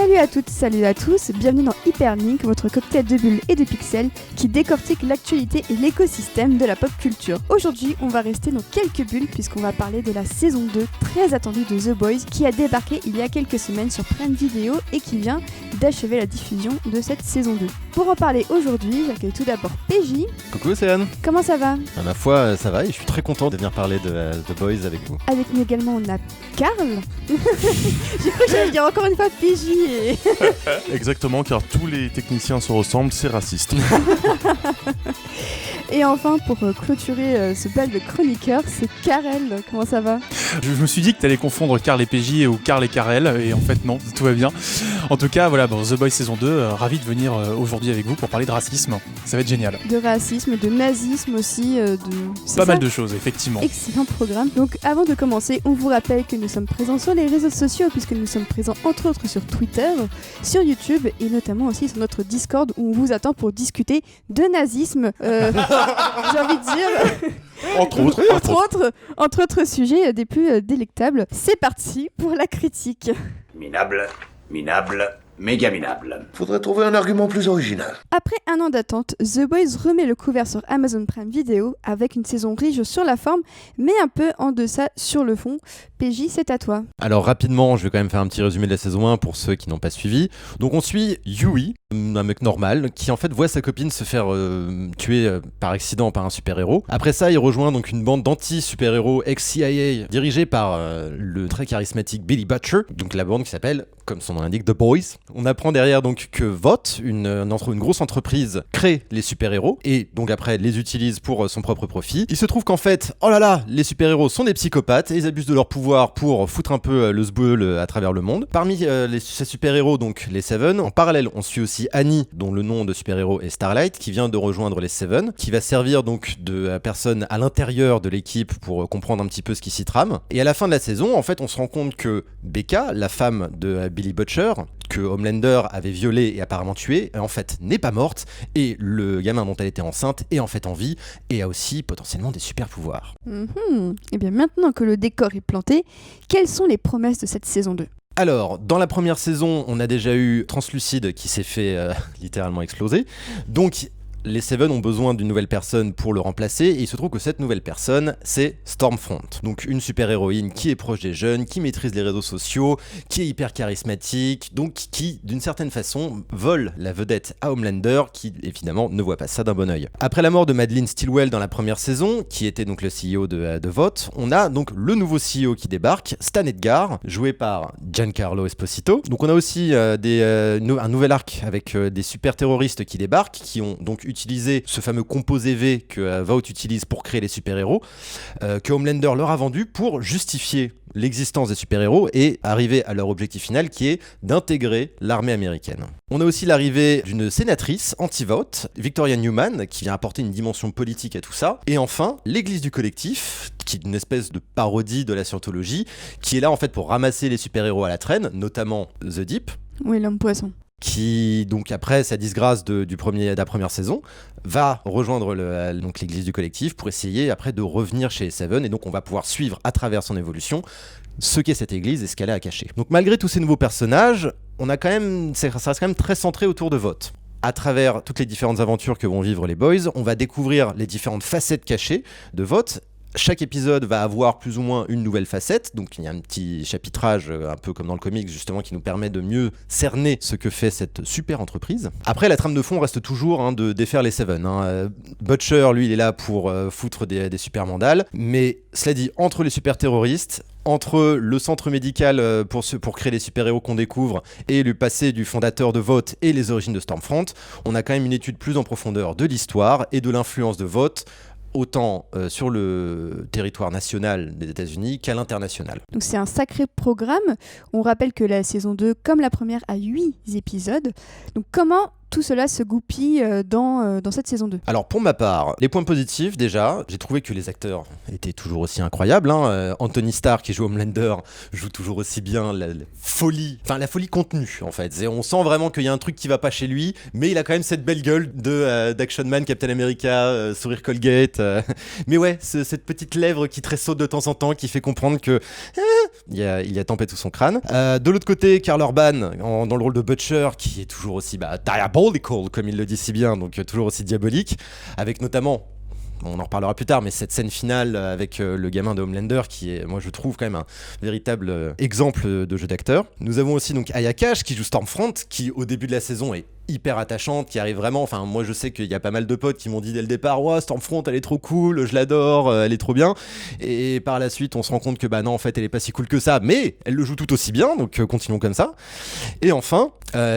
Salut à toutes, salut à tous, bienvenue dans Hyperlink, votre cocktail de bulles et de pixels qui décortique l'actualité et l'écosystème de la pop culture. Aujourd'hui, on va rester dans quelques bulles puisqu'on va parler de la saison 2 très attendue de The Boys qui a débarqué il y a quelques semaines sur Prime Video et qui vient d'achever la diffusion de cette saison 2. Pour en parler aujourd'hui, j'accueille tout d'abord PJ. Coucou Océane. Comment ça va ? Ma foi, ça va et je suis très content de venir parler de The Boys avec vous. Avec nous également, on a Karl. J'ai cru que j'allais dire encore une fois PJ et... Exactement, car tous les techniciens se ressemblent, c'est raciste. Et enfin, pour clôturer ce bal de chroniqueurs, c'est Karel. Comment ça va ? Je me suis dit que t'allais confondre Karl et PJ ou Karl et Karel, et en fait non, tout va bien. En tout cas, voilà, The Boys saison 2, ravi de venir aujourd'hui avec vous pour parler de racisme. Ça va être génial. De racisme, de nazisme aussi, Pas mal de choses, effectivement. Excellent programme. Donc avant de commencer, on vous rappelle que nous sommes présents sur les réseaux sociaux, puisque nous sommes présents entre autres sur Twitter, sur YouTube et notamment aussi sur notre Discord où on vous attend pour discuter de nazisme. J'ai envie de dire... Entre autres sujets des plus délectables. C'est parti pour la critique. Minable, méga minable. Faudrait trouver un argument plus original. Après un an d'attente, The Boys remet le couvert sur Amazon Prime Video avec une saison riche sur la forme, mais un peu en deçà sur le fond. PJ, c'est à toi. Alors rapidement, je vais quand même faire un petit résumé de la saison 1 pour ceux qui n'ont pas suivi. Donc on suit Yui, un mec normal, qui en fait voit sa copine se faire tuer par accident par un super-héros. Après ça, il rejoint donc une bande d'anti-super-héros ex-CIA dirigée par le très charismatique Billy Butcher, donc la bande qui s'appelle, comme son nom l'indique, The Boys. On apprend derrière donc que Vought, une grosse entreprise, crée les super-héros et donc après les utilise pour son propre profit. Il se trouve qu'en fait, oh là là, les super-héros sont des psychopathes et ils abusent de leur pouvoir pour foutre un peu le sbeul à travers le monde. Parmi ces super-héros, donc les Seven, en parallèle, on suit aussi Annie, dont le nom de super-héros est Starlight, qui vient de rejoindre les Seven, qui va servir donc de personne à l'intérieur de l'équipe pour comprendre un petit peu ce qui s'y trame. Et à la fin de la saison, en fait, on se rend compte que Becca, la femme de Billy Butcher, que Homelander avait violée et apparemment tuée, en fait n'est pas morte, et le gamin dont elle était enceinte est en fait en vie, et a aussi potentiellement des super pouvoirs. Et bien maintenant que le décor est planté, quelles sont les promesses de cette saison 2 ? Alors, dans la première saison, on a déjà eu Translucide qui s'est fait littéralement exploser, donc les Seven ont besoin d'une nouvelle personne pour le remplacer et il se trouve que cette nouvelle personne, c'est Stormfront. Donc une super-héroïne qui est proche des jeunes, qui maîtrise les réseaux sociaux, qui est hyper charismatique, donc qui, d'une certaine façon, vole la vedette à Homelander qui, évidemment, ne voit pas ça d'un bon oeil. Après la mort de Madeleine Stillwell dans la première saison, qui était donc le CEO de Vought, on a donc le nouveau CEO qui débarque, Stan Edgar, joué par Giancarlo Esposito. Donc on a aussi un nouvel arc avec des super-terroristes qui débarquent, qui ont donc utiliser ce fameux composé V que Vought utilise pour créer les super-héros, que Homelander leur a vendu pour justifier l'existence des super-héros et arriver à leur objectif final qui est d'intégrer l'armée américaine. On a aussi l'arrivée d'une sénatrice anti-Vought, Victoria Newman, qui vient apporter une dimension politique à tout ça. Et enfin, l'église du collectif, qui est une espèce de parodie de la scientologie, qui est là en fait pour ramasser les super-héros à la traîne, notamment The Deep. Oui, l'homme-poisson. Qui, donc après sa disgrâce de la première saison, va rejoindre donc l'église du collectif pour essayer après de revenir chez Seven, et donc on va pouvoir suivre à travers son évolution ce qu'est cette église et ce qu'elle a à cacher. Donc malgré tous ces nouveaux personnages, ça reste quand même très centré autour de Vought. À travers toutes les différentes aventures que vont vivre les Boys, on va découvrir les différentes facettes cachées de Vought. Chaque épisode va avoir plus ou moins une nouvelle facette, donc il y a un petit chapitrage un peu comme dans le comics justement qui nous permet de mieux cerner ce que fait cette super entreprise. Après, la trame de fond reste toujours de défaire les Seven. Butcher, lui, il est là pour foutre des super mandales, mais cela dit, entre les super terroristes, entre le centre médical pour créer les super-héros qu'on découvre et le passé du fondateur de Vought et les origines de Stormfront, on a quand même une étude plus en profondeur de l'histoire et de l'influence de Vought autant sur le territoire national des États-Unis qu'à l'international. Donc c'est un sacré programme. On rappelle que la saison 2, comme la première, a 8 épisodes. Donc comment tout cela se goupille dans cette saison 2. Alors pour ma part, les points positifs déjà, j'ai trouvé que les acteurs étaient toujours aussi incroyables. Anthony Starr qui joue Homelander joue toujours aussi bien la folie contenue en fait. On sent vraiment qu'il y a un truc qui va pas chez lui, mais il a quand même cette belle gueule d'Action Man, Captain America, sourire Colgate. Mais ouais, cette petite lèvre qui tressaute de temps en temps, qui fait comprendre que il y a tempête sous son crâne. De l'autre côté, Karl Urban, dans le rôle de Butcher, qui est toujours aussi diabolical, comme il le dit si bien, donc toujours aussi diabolique, avec notamment... On en reparlera plus tard, mais cette scène finale avec le gamin de Homelander qui est, moi je trouve quand même un véritable exemple de jeu d'acteur. Nous avons aussi donc Aya Cash qui joue Stormfront, qui au début de la saison est hyper attachante, qui arrive vraiment, enfin moi je sais qu'il y a pas mal de potes qui m'ont dit dès le départ, ouais, Stormfront elle est trop cool, je l'adore, elle est trop bien, et par la suite on se rend compte que bah non en fait elle est pas si cool que ça, mais elle le joue tout aussi bien, donc continuons comme ça. Et enfin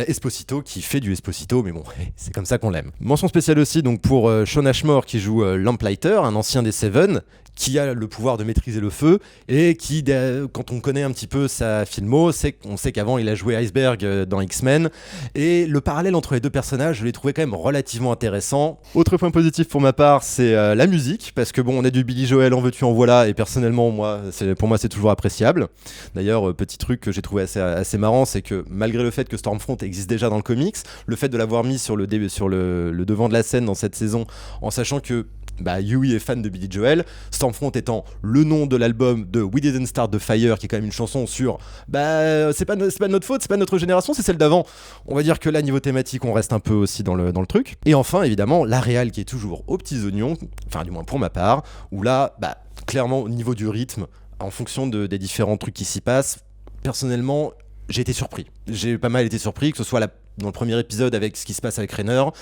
Esposito qui fait du Esposito, mais bon c'est comme ça qu'on l'aime. Mention spéciale aussi donc pour Shawn Ashmore qui joue Lamplighter, un ancien des Seven, qui a le pouvoir de maîtriser le feu et qui, quand on connaît un petit peu sa filmo, on sait qu'avant il a joué Iceberg dans X-Men, et le parallèle entre les deux personnages, je l'ai trouvé quand même relativement intéressant. Autre point positif pour ma part, c'est la musique, parce que bon, on a du Billy Joel, en veux-tu en voilà, et personnellement, pour moi c'est toujours appréciable. D'ailleurs, petit truc que j'ai trouvé assez marrant, c'est que malgré le fait que Stormfront existe déjà dans le comics, le fait de l'avoir mis sur le devant de la scène dans cette saison, en sachant que Huey est fan de Billy Joel, Stormfront étant le nom de l'album de We Didn't Start the Fire, qui est quand même une chanson sur c'est pas notre faute, c'est pas notre génération, c'est celle d'avant. On va dire que là niveau thématique on reste un peu aussi dans le truc. Et enfin évidemment la réal qui est toujours aux petits oignons, enfin du moins pour ma part, où là clairement au niveau du rythme, en fonction des différents trucs qui s'y passent, personnellement j'ai été surpris. J'ai pas mal été surpris, que ce soit dans le premier épisode avec ce qui se passe avec Raynor,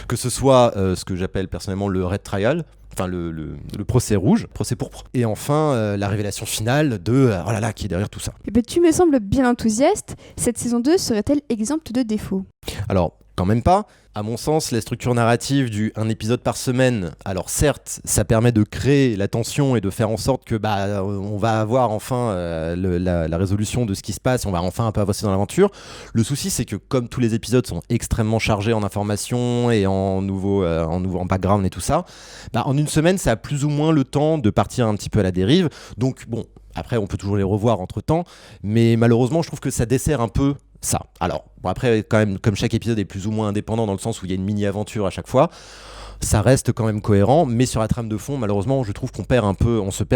que ce soit ce que j'appelle personnellement le Red Trial, enfin le procès rouge, procès pourpre, et enfin la révélation finale de oh là là qui est derrière tout ça. Eh ben, tu me sembles bien enthousiaste, cette saison 2 serait-elle exempte de défauts ? Alors quand même pas. À mon sens, la structure narrative du un épisode par semaine, alors certes, ça permet de créer la tension et de faire en sorte que on va avoir enfin la résolution de ce qui se passe, on va enfin un peu avancer dans l'aventure. Le souci, c'est que comme tous les épisodes sont extrêmement chargés en informations et en background et tout ça, en une semaine, ça a plus ou moins le temps de partir un petit peu à la dérive. Donc bon, après, on peut toujours les revoir entre-temps, mais malheureusement, je trouve que ça dessert un peu ça. Alors, bon, après, quand même, comme chaque épisode est plus ou moins indépendant dans le sens où il y a une mini-aventure à chaque fois, ça reste quand même cohérent, mais sur la trame de fond, malheureusement, je trouve qu'on se perd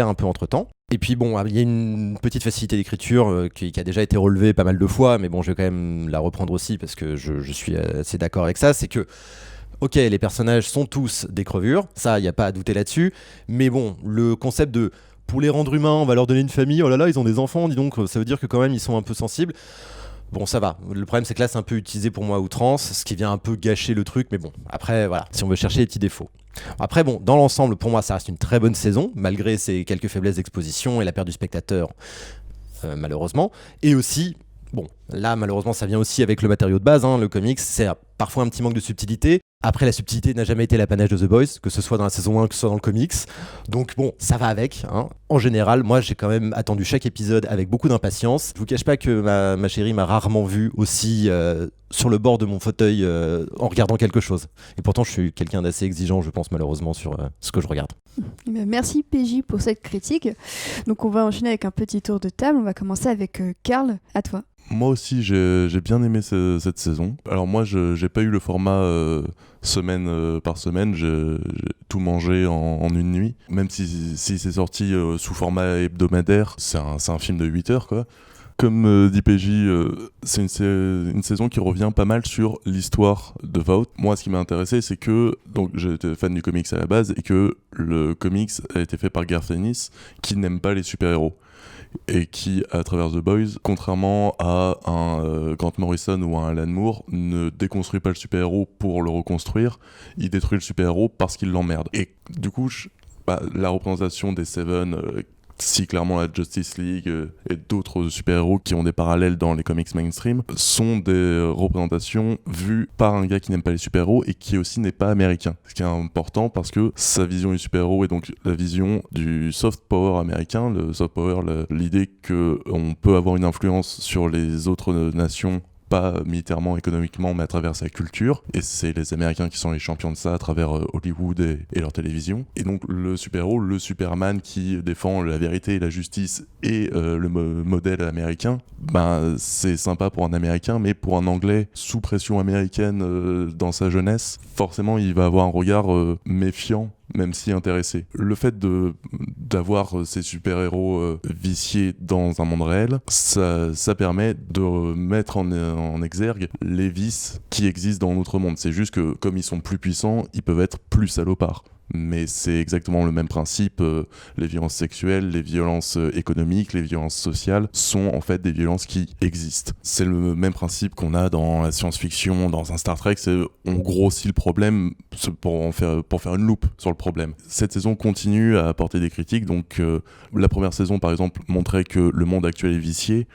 un peu entre-temps. Et puis bon, il y a une petite facilité d'écriture qui a déjà été relevée pas mal de fois, mais bon, je vais quand même la reprendre aussi parce que je suis assez d'accord avec ça, c'est que ok, les personnages sont tous des crevures, ça, il n'y a pas à douter là-dessus, mais bon, le concept de pour les rendre humains, on va leur donner une famille, oh là là, ils ont des enfants, dis donc, ça veut dire que quand même, ils sont un peu sensibles. Bon, ça va. Le problème, c'est que là, c'est un peu utilisé pour moi à outrance, ce qui vient un peu gâcher le truc, mais bon, après, voilà, si on veut chercher les petits défauts. Après, bon, dans l'ensemble, pour moi, ça reste une très bonne saison, malgré ses quelques faiblesses d'exposition et la perte du spectateur, malheureusement. Et aussi, bon, là, malheureusement, ça vient aussi avec le matériau de base, le comics, c'est parfois un petit manque de subtilité. Après, la subtilité n'a jamais été l'apanage de The Boys, que ce soit dans la saison 1, que ce soit dans le comics. Donc bon, ça va avec. En général, moi, j'ai quand même attendu chaque épisode avec beaucoup d'impatience. Je vous cache pas que ma chérie m'a rarement vu aussi sur le bord de mon fauteuil en regardant quelque chose. Et pourtant, je suis quelqu'un d'assez exigeant, je pense, malheureusement, sur ce que je regarde. Merci PJ pour cette critique. Donc on va enchaîner avec un petit tour de table. On va commencer avec Karl, à toi. Moi aussi, j'ai bien aimé cette saison. Alors moi, j'ai pas eu le format semaine par semaine. J'ai tout mangé en une nuit. Même si c'est sorti sous format hebdomadaire, c'est un film de 8 heures, quoi. Comme dit PJ, c'est une saison qui revient pas mal sur l'histoire de Vought. Moi, ce qui m'a intéressé, c'est que donc j'étais fan du comics à la base et que le comics a été fait par Garth Ennis, qui n'aime pas les super-héros. Et qui, à travers The Boys, contrairement à un Grant Morrison ou un Alan Moore, ne déconstruit pas le super-héros pour le reconstruire, il détruit le super-héros parce qu'il l'emmerde. Et du coup, la représentation des Seven, si clairement la Justice League et d'autres super-héros qui ont des parallèles dans les comics mainstream, sont des représentations vues par un gars qui n'aime pas les super-héros et qui aussi n'est pas américain. Ce qui est important parce que sa vision du super-héros est donc la vision du soft power américain, le soft power, l'idée qu'on peut avoir une influence sur les autres nations, pas militairement, économiquement, mais à travers sa culture. Et c'est les Américains qui sont les champions de ça à travers Hollywood et leur télévision. Et donc le super-héros, le Superman qui défend la vérité et la justice et le modèle américain, c'est sympa pour un Américain, mais pour un Anglais sous pression américaine dans sa jeunesse, forcément il va avoir un regard méfiant même si intéressé. Le fait d'avoir ces super-héros viciés dans un monde réel, ça permet de mettre en exergue les vices qui existent dans notre monde. C'est juste que comme ils sont plus puissants, ils peuvent être plus salopards. Mais c'est exactement le même principe. Les violences sexuelles, les violences économiques, les violences sociales sont en fait des violences qui existent. C'est le même principe qu'on a dans la science-fiction, dans un Star Trek, c'est on grossit le problème pour faire une loupe sur le problème. Cette saison continue à apporter des critiques, donc la première saison par exemple montrait que le monde actuel est vicié.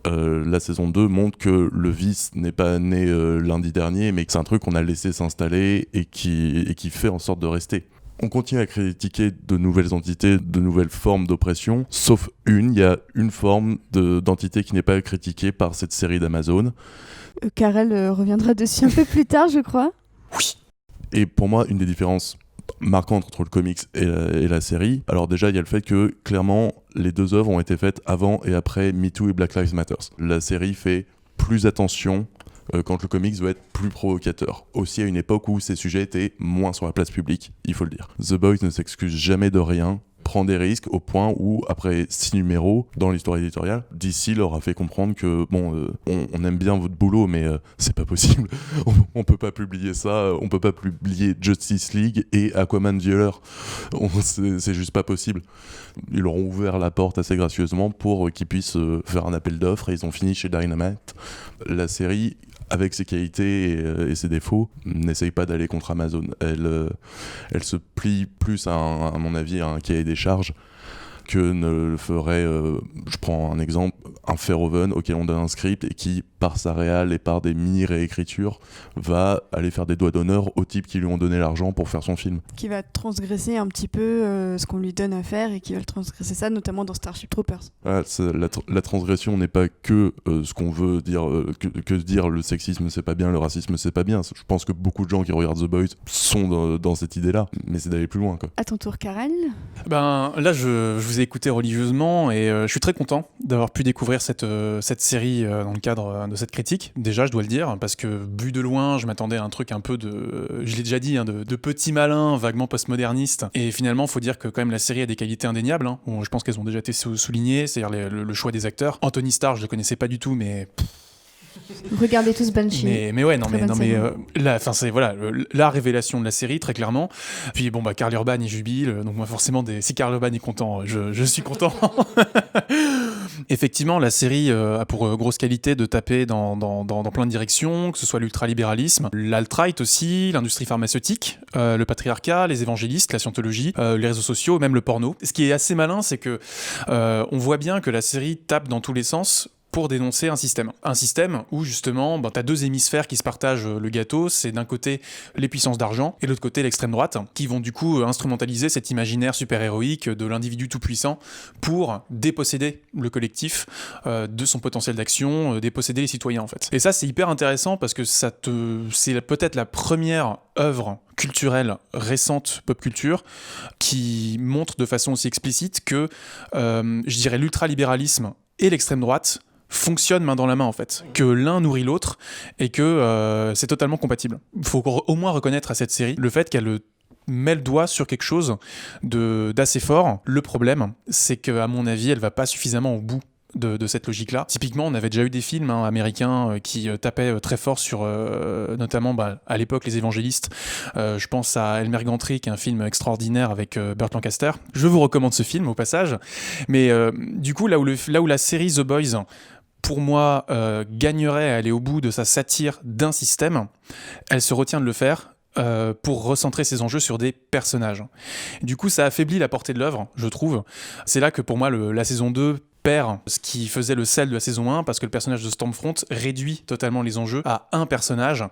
La saison 2 montre que le vice n'est pas né lundi dernier, mais que c'est un truc qu'on a laissé s'installer et qui fait en sorte de rester. On continue à critiquer de nouvelles entités, de nouvelles formes d'oppression, sauf il y a une forme d'entité qui n'est pas critiquée par cette série d'Amazon. Karel reviendra dessus un peu plus tard, je crois. Oui. Et pour moi, une des différences marquantes entre le comics et la série, alors déjà, il y a le fait que, clairement, les deux œuvres ont été faites avant et après MeToo et Black Lives Matter. La série fait plus attention quand le comics doit être plus provocateur. Aussi à une époque où ces sujets étaient moins sur la place publique, il faut le dire. The Boys ne s'excuse jamais de rien, prend des risques au point où, après 6 numéros, dans l'histoire éditoriale, DC leur a fait comprendre que, on aime bien votre boulot, mais c'est pas possible. On peut pas publier ça, on peut pas publier Justice League et Aquaman Violer. C'est juste pas possible. Ils leur ont ouvert la porte assez gracieusement pour qu'ils puissent faire un appel d'offres et ils ont fini chez Dynamite. La série, avec ses qualités et ses défauts, n'essaye pas d'aller contre Amazon. Elle se plie plus, à mon avis, à un cahier des charges que ne le ferait, je prends un exemple, un Verhoeven auquel on donne un script et qui, par sa réal et par des mini-réécritures, va aller faire des doigts d'honneur aux types qui lui ont donné l'argent pour faire son film. Qui va transgresser un petit peu ce qu'on lui donne à faire et qui va transgresser ça, notamment dans Starship Troopers. Voilà, la transgression n'est pas que ce qu'on veut dire, que dire le sexisme c'est pas bien, le racisme c'est pas bien. Je pense que beaucoup de gens qui regardent The Boys sont dans cette idée-là, mais c'est d'aller plus loin, quoi. À ton tour, Karel. Là, je vous ai écouté religieusement et je suis très content d'avoir pu découvrir cette série dans le cadre de cette critique. Déjà, je dois le dire, parce que vu de loin, je m'attendais à un truc un peu je l'ai déjà dit, de petit malin, vaguement postmoderniste. Et finalement, faut dire que quand même la série a des qualités indéniables. Bon, je pense qu'elles ont déjà été soulignées, c'est-à-dire le choix des acteurs. Anthony Starr, je le connaissais pas du tout, mais Regardez tous Banshee. Mais ouais, la révélation de la série, très clairement. Puis Karl Urban il jubile, donc moi forcément, si Karl Urban est content, je suis content. Effectivement, la série a pour grosse qualité de taper dans plein de directions, que ce soit l'ultralibéralisme, l'alt-right aussi, l'industrie pharmaceutique, le patriarcat, les évangélistes, la scientologie, les réseaux sociaux, même le porno. Ce qui est assez malin, c'est que on voit bien que la série tape dans tous les sens pour dénoncer un système. Un système où justement, t'as deux hémisphères qui se partagent le gâteau, c'est d'un côté les puissances d'argent et de l'autre côté l'extrême droite, qui vont du coup instrumentaliser cet imaginaire super-héroïque de l'individu tout-puissant pour déposséder le collectif de son potentiel d'action, déposséder les citoyens en fait. Et ça c'est hyper intéressant parce que c'est peut-être la première œuvre culturelle récente, pop culture, qui montre de façon aussi explicite que, je dirais, l'ultralibéralisme et l'extrême droite fonctionnent main dans la main en fait, que l'un nourrit l'autre et que c'est totalement compatible. Il faut au moins reconnaître à cette série le fait qu'elle met le doigt sur quelque chose d'assez fort. Le problème, c'est qu'à mon avis, elle va pas suffisamment au bout de cette logique-là. Typiquement, on avait déjà eu des films américains qui tapaient très fort sur, notamment à l'époque, les évangélistes. Je pense à Elmer Gantry, qui est un film extraordinaire avec Burt Lancaster. Je vous recommande ce film, au passage. Mais du coup, là où la série The Boys, pour moi, gagnerait à aller au bout de sa satire d'un système, elle se retient de le faire pour recentrer ses enjeux sur des personnages. Du coup, ça affaiblit la portée de l'œuvre, je trouve. C'est là que pour moi, la saison 2 perd ce qui faisait le sel de la saison 1 parce que le personnage de Stormfront réduit totalement les enjeux à un personnage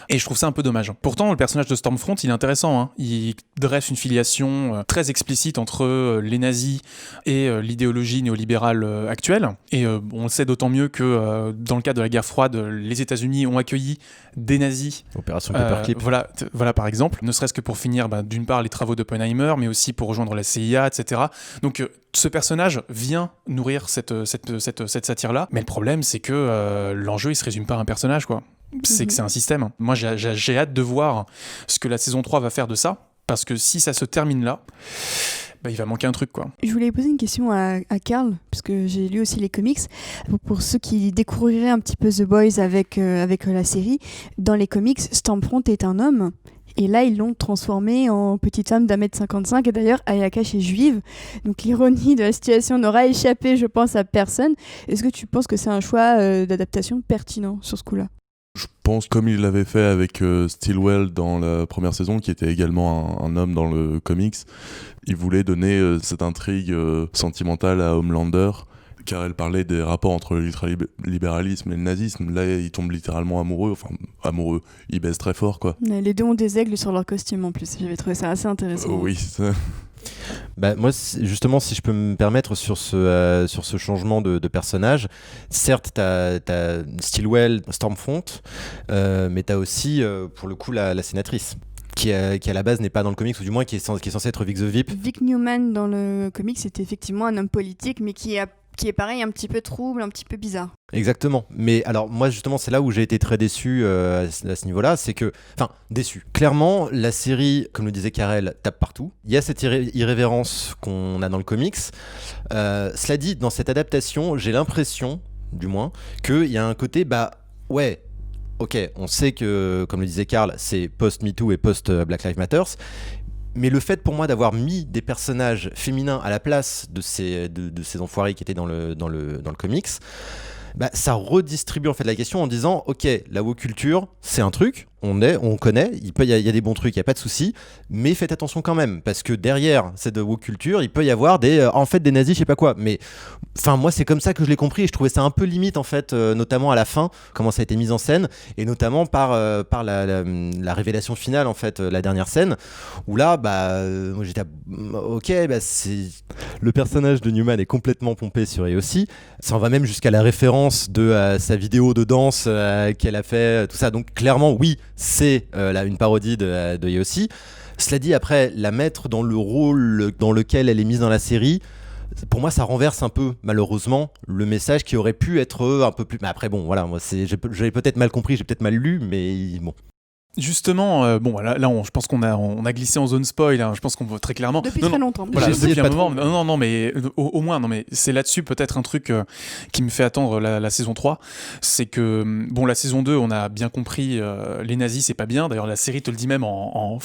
et je trouve ça un peu dommage. Pourtant le personnage de Stormfront il est intéressant, il dresse une filiation très explicite entre les nazis et l'idéologie néolibérale actuelle et on le sait d'autant mieux que dans le cadre de la guerre froide les États-Unis ont accueilli des nazis. Opération Paperclip. Voilà par exemple, ne serait-ce que pour finir d'une part les travaux d'Oppenheimer mais aussi pour rejoindre la CIA, etc. Donc ce personnage vient nourrir cette satire-là, mais le problème c'est que l'enjeu il se résume pas à un personnage quoi. C'est que c'est un système. Moi j'ai hâte de voir ce que la saison 3 va faire de ça. Parce que si ça se termine là, il va manquer un truc, quoi. Je voulais poser une question à Karl, parce que j'ai lu aussi les comics. Pour ceux qui découvriraient un petit peu The Boys avec la série, dans les comics, Stormfront est un homme. Et là, ils l'ont transformée en petite femme d'1m55. Et d'ailleurs, Ayaka est juive. Donc l'ironie de la situation n'aura échappé, je pense, à personne. Est-ce que tu penses que c'est un choix d'adaptation pertinent sur ce coup-là ? Je pense comme il l'avait fait avec Stillwell dans la première saison, qui était également un homme dans le comics. Il voulait donner cette intrigue sentimentale à Homelander, car elle parlait des rapports entre l'ultralibéralisme et le nazisme. Là, il tombe littéralement amoureux, il baisse très fort, quoi. Les deux ont des aigles sur leur costume en plus, j'avais trouvé ça assez intéressant. Oui, Moi, justement, si je peux me permettre sur ce changement de personnage, certes, t'as Stillwell, Stormfront, mais t'as aussi, pour le coup, la sénatrice. Qui à la base n'est pas dans le comics, ou du moins qui est censé être Vic the Vip. Vic Newman dans le comics c'était effectivement un homme politique, mais qui est pareil, un petit peu trouble, un petit peu bizarre. Exactement. Mais alors moi justement c'est là où j'ai été très déçu à ce niveau-là, c'est que, déçu. Clairement la série, comme le disait Karel, tape partout. Il y a cette irrévérence qu'on a dans le comics. Cela dit, dans cette adaptation, j'ai l'impression, du moins, qu'il y a un côté, ouais, ok, on sait que, comme le disait Karl, c'est post-MeToo et post-Black Lives Matter, mais le fait pour moi d'avoir mis des personnages féminins à la place de ces enfoirés qui étaient dans le comics, ça redistribue en fait la question en disant ok, la woke culture c'est un truc, on connaît, il y a des bons trucs, il n'y a pas de souci, mais faites attention quand même, parce que derrière cette woke culture, il peut y avoir des nazis, je sais pas quoi. Mais moi c'est comme ça que je l'ai compris, et je trouvais ça un peu limite en fait, notamment à la fin, comment ça a été mis en scène, et notamment par la révélation finale en fait, la dernière scène, où là, moi j'étais c'est... Le personnage de Newman est complètement pompé sur AOC, ça en va même jusqu'à la référence de sa vidéo de danse qu'elle a fait, tout ça, donc clairement oui, c'est une parodie de AOC. Cela dit, après, la mettre dans le rôle dans lequel elle est mise dans la série, pour moi ça renverse un peu malheureusement le message qui aurait pu être un peu plus... Mais après bon voilà, moi j'avais peut-être mal compris, j'ai peut-être mal lu, mais bon. Justement, je pense qu'on a glissé en zone spoil, hein, je pense qu'on voit très clairement. Depuis très longtemps. Voilà, depuis un moment. Non, mais au moins, non, mais c'est là-dessus peut-être un truc qui me fait attendre la saison 3. C'est que, la saison 2, on a bien compris, les nazis, c'est pas bien. D'ailleurs, la série te le dit même en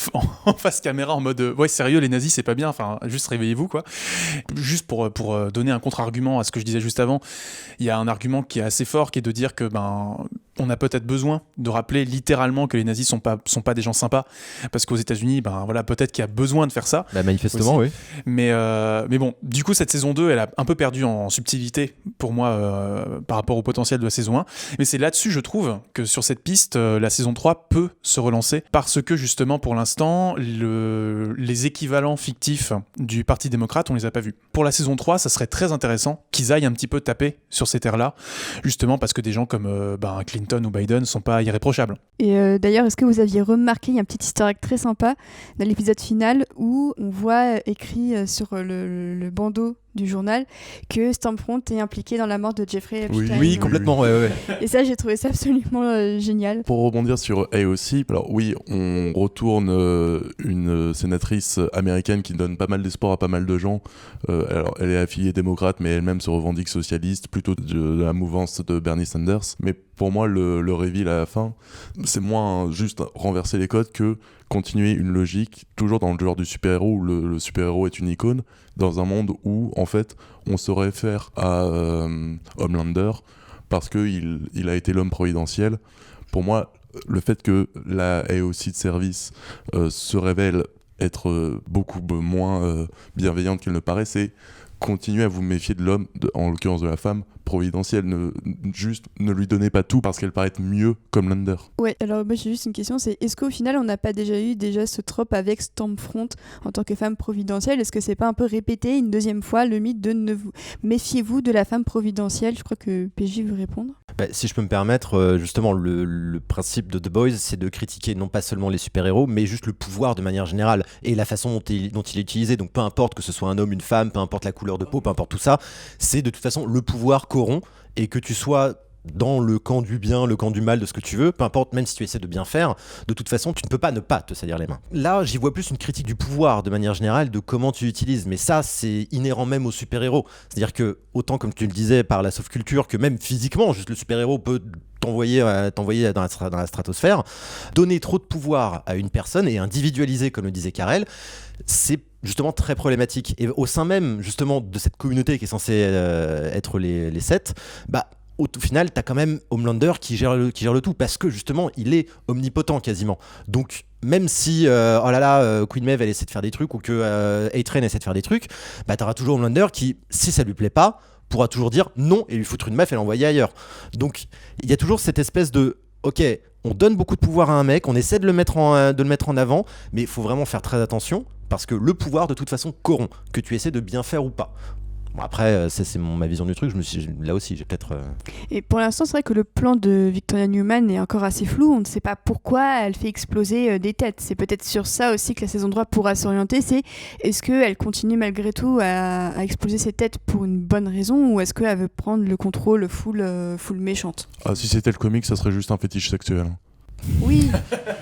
face caméra, en mode, ouais, sérieux, les nazis, c'est pas bien. Enfin, juste réveillez-vous, quoi. Juste pour donner un contre-argument à ce que je disais juste avant, il y a un argument qui est assez fort, qui est de dire que, on a peut-être besoin de rappeler littéralement que les nazis sont pas des gens sympas, parce qu'aux États-Unis, peut-être qu'il y a besoin de faire ça. Manifestement, aussi. Oui. Mais bon, du coup, cette saison 2, elle a un peu perdu en subtilité pour moi par rapport au potentiel de la saison 1. Mais c'est là-dessus, je trouve, que sur cette piste, la saison 3 peut se relancer, parce que justement, pour l'instant, les équivalents fictifs du Parti démocrate, on les a pas vus. Pour la saison 3, ça serait très intéressant qu'ils aillent un petit peu taper sur ces terres-là, justement parce que des gens comme Clinton ou Biden sont pas irréprochables. Et d'ailleurs, est-ce que vous aviez remarqué, il y a un petit historique très sympa dans l'épisode final où on voit écrit sur le bandeau du journal que Stormfront est impliqué dans la mort de Jeffrey Epstein. Oui, complètement, ouais. Et ça, j'ai trouvé ça absolument génial. Pour rebondir sur AOC, alors oui, on retourne une sénatrice américaine qui donne pas mal d'espoir à pas mal de gens. Alors, elle est affiliée démocrate, mais elle-même se revendique socialiste, plutôt de la mouvance de Bernie Sanders. Mais pour moi, le reveal à la fin, c'est moins juste renverser les codes que continuer une logique, toujours dans le genre du super-héros, où le super-héros est une icône, dans un monde où, en fait, on se réfère à Homelander parce qu'il a été l'homme providentiel. Pour moi, le fait que la AOC de service se révèle être beaucoup moins bienveillante qu'elle ne paraît, c'est continuer à vous méfier de l'homme, en l'occurrence de la femme, providentielle. Ne lui donnez pas tout parce qu'elle paraît mieux comme Lander. Ouais, alors moi j'ai juste une question, c'est est-ce qu'au final on n'a pas déjà eu ce trope avec Stormfront en tant que femme providentielle? Est-ce que c'est pas un peu répété une deuxième fois le mythe de méfiez-vous de la femme providentielle? Je crois que PJ veut répondre. Si je peux me permettre, justement, le principe de The Boys, c'est de critiquer non pas seulement les super-héros, mais juste le pouvoir de manière générale et la façon dont il est utilisé. Donc peu importe que ce soit un homme, une femme, peu importe la couleur de peau, peu importe tout ça, c'est de toute façon le pouvoir corrompt, et que tu sois dans le camp du bien, le camp du mal, de ce que tu veux, peu importe, même si tu essaies de bien faire, de toute façon, tu ne peux pas ne pas te salir les mains. Là, j'y vois plus une critique du pouvoir, de manière générale, de comment tu l'utilises, mais ça, c'est inhérent même aux super-héros. C'est-à-dire que, autant comme tu le disais, par la soft culture, que même physiquement, juste le super-héros peut t'envoyer dans la stratosphère, donner trop de pouvoir à une personne et individualiser, comme le disait Karel, c'est justement très problématique. Et au sein même, justement, de cette communauté qui est censée être les 7, bah, au final, t'as quand même Homelander qui gère le tout, parce que justement, il est omnipotent quasiment. Donc, même si, Queen Maeve, elle essaie de faire des trucs, ou que A-Train essaie de faire des trucs, bah, t'auras toujours Homelander qui, si ça lui plaît pas, pourra toujours dire non et lui foutre une meuf et l'envoyer ailleurs. Donc, il y a toujours cette espèce de, ok, on donne beaucoup de pouvoir à un mec, on essaie de le mettre en avant, mais il faut vraiment faire très attention, parce que le pouvoir, de toute façon, corrompt, que tu essaies de bien faire ou pas. Bon, après, ça, c'est ma vision du truc. Là aussi, j'ai peut-être. Et pour l'instant, c'est vrai que le plan de Victoria Newman est encore assez flou. On ne sait pas pourquoi elle fait exploser des têtes. C'est peut-être sur ça aussi que la saison 3 pourra s'orienter. C'est est-ce qu'elle continue malgré tout à exploser ses têtes pour une bonne raison, ou est-ce qu'elle veut prendre le contrôle full méchante? Ah, si c'était le comic, ça serait juste un fétiche sexuel. Oui,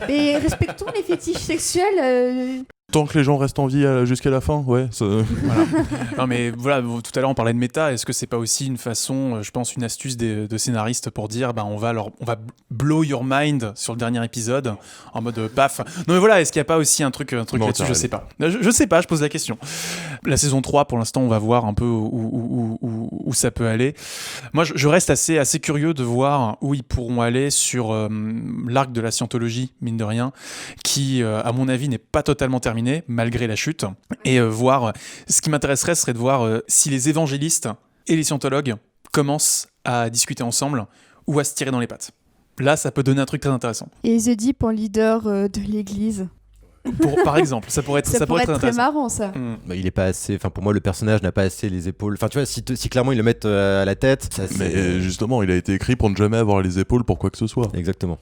mais respectons les fétiches sexuels. Tant que les gens restent en vie jusqu'à la fin, ouais. Voilà. Non mais voilà, tout à l'heure on parlait de méta. Est-ce que c'est pas aussi une façon, je pense, une astuce de scénaristes pour dire, on va blow your mind sur le dernier épisode en mode paf. Non mais voilà, est-ce qu'il y a pas aussi un truc là-dessus? Je sais pas. Je sais pas, je pose la question. La saison 3, pour l'instant, on va voir un peu où ça peut aller. Moi, je reste assez curieux de voir où ils pourront aller sur l'arc de la scientologie, mine de rien, qui, à mon avis, n'est pas totalement terminé, malgré la chute. Et voir, ce qui m'intéresserait serait de voir si les évangélistes et les scientologues commencent à discuter ensemble ou à se tirer dans les pattes. Là, ça peut donner un truc très intéressant. Et The Deep en leader de l'église. Par exemple, ça pourrait être très marrant, ça. Bah, il est pas assez. Enfin, pour moi, le personnage n'a pas assez les épaules. Enfin, tu vois, si clairement ils le mettent à la tête. Ça, mais justement, il a été écrit pour ne jamais avoir les épaules pour quoi que ce soit. Exactement.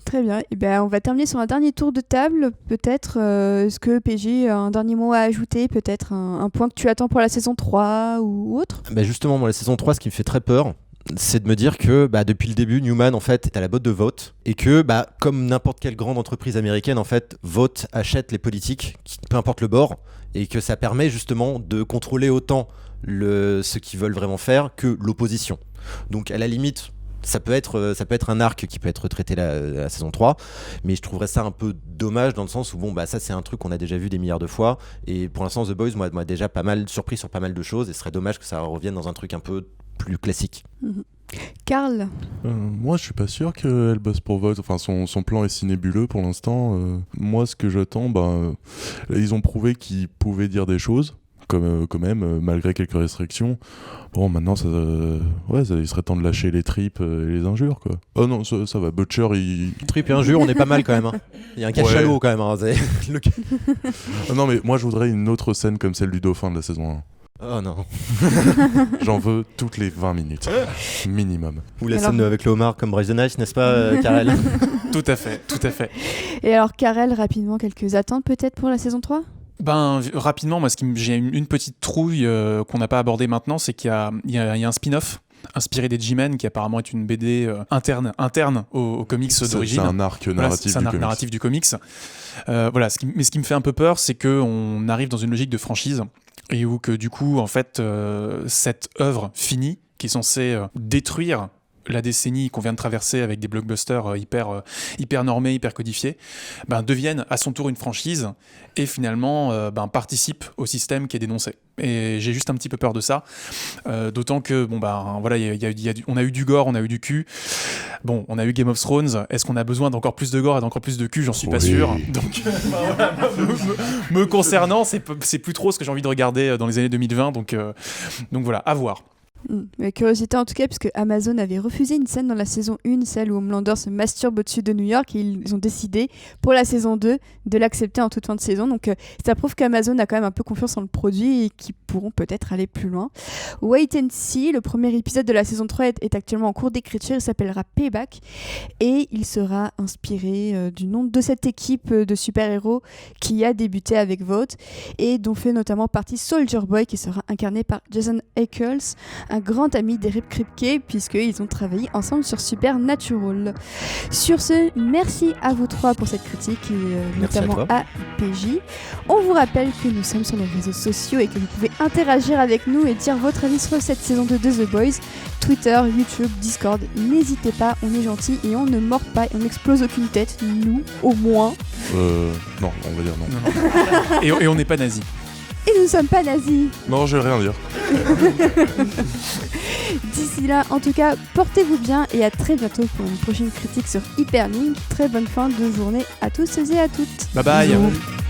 Très bien. Et on va terminer sur un dernier tour de table. Peut-être, est-ce que PG a un dernier mot à ajouter? Peut-être un point que tu attends pour la saison 3 ou autre? Bah justement, moi, la saison 3, ce qui me fait très peur, c'est de me dire que depuis le début, Newman en fait est à la botte de Vought, et que comme n'importe quelle grande entreprise américaine, en fait, Vought achète les politiques, peu importe le bord, et que ça permet justement de contrôler autant ce qu'ils veulent vraiment faire que l'opposition. Donc à la limite, ça peut être un arc qui peut être traité la saison 3, mais je trouverais ça un peu dommage dans le sens où ça c'est un truc qu'on a déjà vu des milliards de fois, et pour l'instant The Boys m'a déjà pas mal surpris sur pas mal de choses, et ce serait dommage que ça revienne dans un truc un peu plus classique. Karl, moi je suis pas sûr qu'elle bosse pour Vought, enfin son plan est si nébuleux pour l'instant. Moi ce que j'attends, ils ont prouvé qu'ils pouvaient dire des choses quand même, malgré quelques restrictions. Bon, maintenant, il serait temps de lâcher les tripes et les injures, quoi. Oh non, ça va, Butcher, Tripes et injures, on est pas mal quand même. Hein. Il y a un cachalot quand même. Hein, non, mais moi, je voudrais une autre scène comme celle du dauphin de la saison 1. Oh non. J'en veux toutes les 20 minutes, minimum. Ou la scène avec le homard comme Bryce the Nice, n'est-ce pas, Karel? Tout à fait. Et alors, Karel, rapidement, quelques attentes peut-être pour la saison 3? Rapidement, moi, j'ai une petite trouille qu'on n'a pas abordée maintenant, c'est qu'il y a un spin-off inspiré des G-Men, qui apparemment est une BD interne aux comics d'origine. C'est un arc narratif du comics. Ce qui me fait un peu peur, c'est qu'on arrive dans une logique de franchise, et où que du coup, en fait, cette œuvre finie, qui est censée détruire la décennie qu'on vient de traverser avec des blockbusters hyper normés, hyper codifiés, deviennent à son tour une franchise et finalement participent au système qui est dénoncé. Et j'ai juste un petit peu peur de ça, d'autant que on a eu du gore, on a eu du cul. Bon, on a eu Game of Thrones. Est-ce qu'on a besoin d'encore plus de gore et d'encore plus de cul? J'en suis pas sûr. Donc, me concernant, c'est plus trop ce que j'ai envie de regarder dans les années 2020. Donc voilà, à voir. Curiosité en tout cas, puisque Amazon avait refusé une scène dans la saison 1, celle où Homelander se masturbe au-dessus de New York, et ils ont décidé pour la saison 2 de l'accepter en toute fin de saison. Donc ça prouve qu'Amazon a quand même un peu confiance en le produit et qu'ils pourront peut-être aller plus loin. Wait and See, le premier épisode de la saison 3 est actuellement en cours d'écriture. Il s'appellera Payback et il sera inspiré du nom de cette équipe de super-héros qui a débuté avec Vought et dont fait notamment partie Soldier Boy, qui sera incarné par Jason Ackles, un grand ami d'Eric Kripke, puisqu'ils ont travaillé ensemble sur Supernatural. Sur ce, merci à vous trois pour cette critique, et notamment à PJ. On vous rappelle que nous sommes sur les réseaux sociaux et que vous pouvez interagir avec nous et dire votre avis sur cette saison 2 de The Boys. Twitter, YouTube, Discord, n'hésitez pas, on est gentils et on ne mord pas et on n'explose aucune tête, nous au moins. Non, on va dire non. Et on n'est pas nazis. Et nous ne sommes pas nazis. Non, je vais rien dire. D'ici là, en tout cas, portez-vous bien et à très bientôt pour une prochaine critique sur Hyperlink. Très bonne fin de journée à tous et à toutes. Bye bye. Bisous.